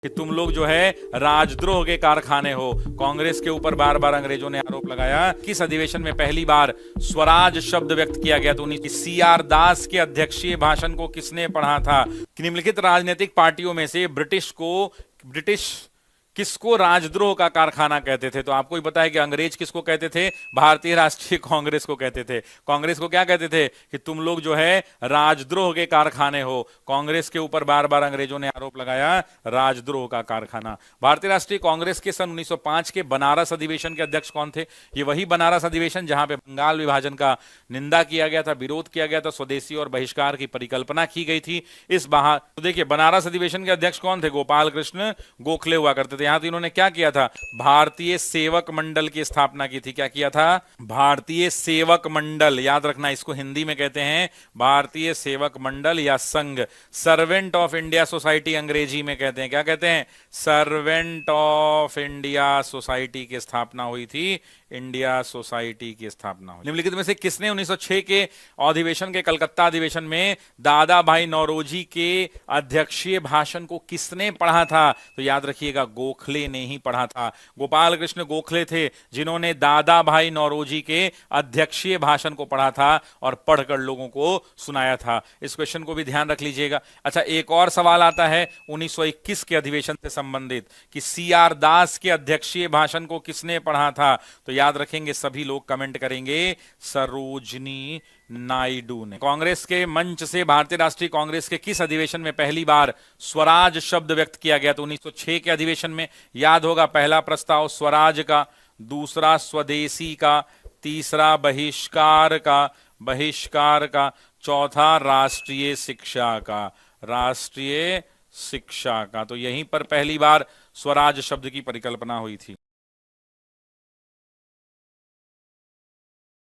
कि तुम लोग जो है राजद्रोह के कारखाने हो। कांग्रेस के ऊपर बार बार अंग्रेजों ने आरोप लगाया। किस अधिवेशन में पहली बार स्वराज शब्द व्यक्त किया गया? तो CR दास के अध्यक्षीय भाषण को किसने पढ़ा था? निम्नलिखित राजनीतिक पार्टियों में से ब्रिटिश किसको राजद्रोह का कारखाना कहते थे? तो आपको ही पता है कि अंग्रेज किसको कहते थे? भारतीय राष्ट्रीय कांग्रेस को कहते थे। कांग्रेस को क्या कहते थे? कि तुम लोग जो है राजद्रोह के कारखाने हो। कांग्रेस के ऊपर बार बार अंग्रेजों ने आरोप लगाया, राजद्रोह का कारखाना। भारतीय राष्ट्रीय कांग्रेस के सन 1905 के बनारस अधिवेशन के अध्यक्ष कौन थे? ये वही बनारस अधिवेशन जहां पे बंगाल विभाजन का निंदा किया गया था, विरोध किया गया था, स्वदेशी और बहिष्कार की परिकल्पना की गई थी। तो देखिए, बनारस अधिवेशन के अध्यक्ष कौन थे? गोपाल कृष्ण गोखले हुआ करते थे। यहां तो इन्होंने क्या किया था? भारतीय सेवक मंडल की स्थापना की थी। क्या किया था? भारतीय सेवक मंडल। याद रखना, इसको हिंदी में कहते हैं भारतीय सेवक मंडल या संघ। सर्वेंट ऑफ इंडिया सोसाइटी अंग्रेजी में कहते हैं। क्या कहते हैं? सर्वेंट ऑफ इंडिया सोसाइटी की स्थापना हुई थी। इंडिया सोसाइटी की स्थापना हुई। निम्नलिखित में से किसने 1906 के अधिवेशन के कलकत्ता अधिवेशन में दादा भाई नौरोजी के अध्यक्षीय भाषण को किसने पढ़ा था? तो याद रखिएगा, गोखले ने ही पढ़ा था। गोपाल कृष्ण गोखले थे जिन्होंने दादा भाई नौरोजी के अध्यक्षीय भाषण को पढ़ा था और पढ़कर लोगों को सुनाया था। इस क्वेश्चन को भी ध्यान रख लीजिएगा। अच्छा, एक और सवाल आता है 1921 के अधिवेशन से संबंधित कि CR दास के अध्यक्षीय भाषण को किसने पढ़ा था? तो याद रखेंगे, सभी लोग कमेंट करेंगे सरोजनी नायडू ने। कांग्रेस के मंच से भारतीय राष्ट्रीय कांग्रेस के किस अधिवेशन में पहली बार स्वराज शब्द व्यक्त किया गया? तो 1906 के अधिवेशन में। याद होगा, पहला प्रस्ताव स्वराज का, दूसरा स्वदेशी का, तीसरा बहिष्कार का, चौथा राष्ट्रीय शिक्षा का। तो यहीं पर पहली बार स्वराज शब्द की परिकल्पना हुई थी।